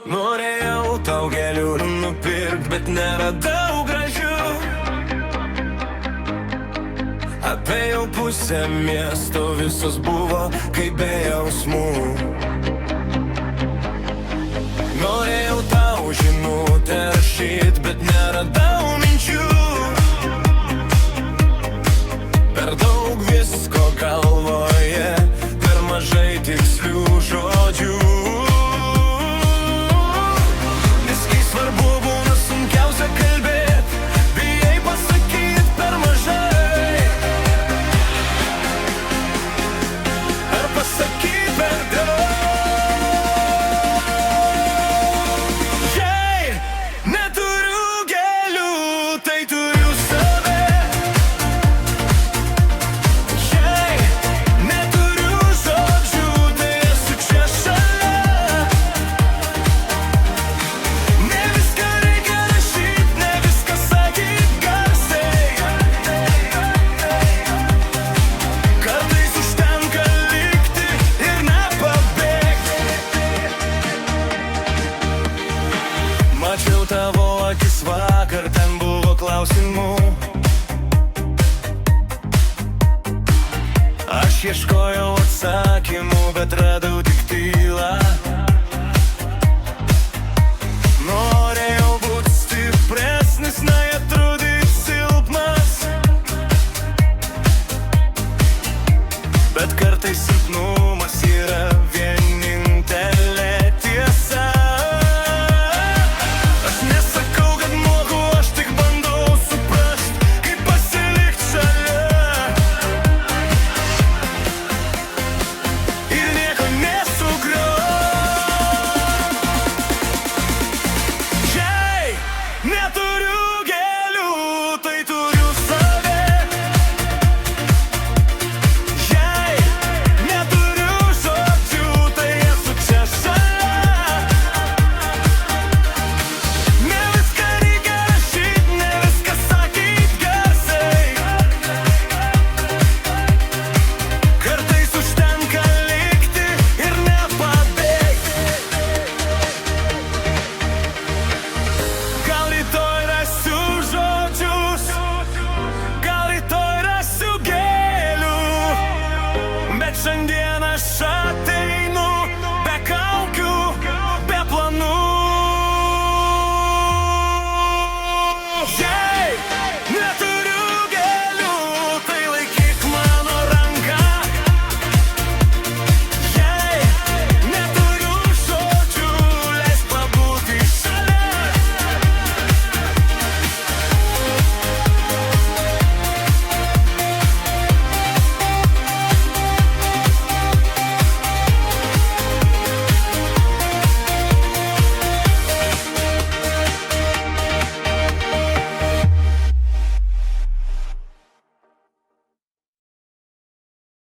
Norėjau tau gėlių nupirkt, bet neradau gražių. Apėjau pusę miesto, visos buvo kaip be jausmų. Norėjau tau žinutę rašyt, bet neradau minčių. Per daug visko galvoje, per mažai tikslių žodžių. Viskai svarbu būna sunkiausia kalbėt, bijai pasakyt per mažai. Ar pasakyt per daug. Jei neturiu gėlių, tai turiu save. Jei neturiu žodžių, tai esu čia šalia. Ne viską reikia rašyt, ne viską sakyt garsiai. Kartais užtenka likti ir nepabėgti. Mačiau tavo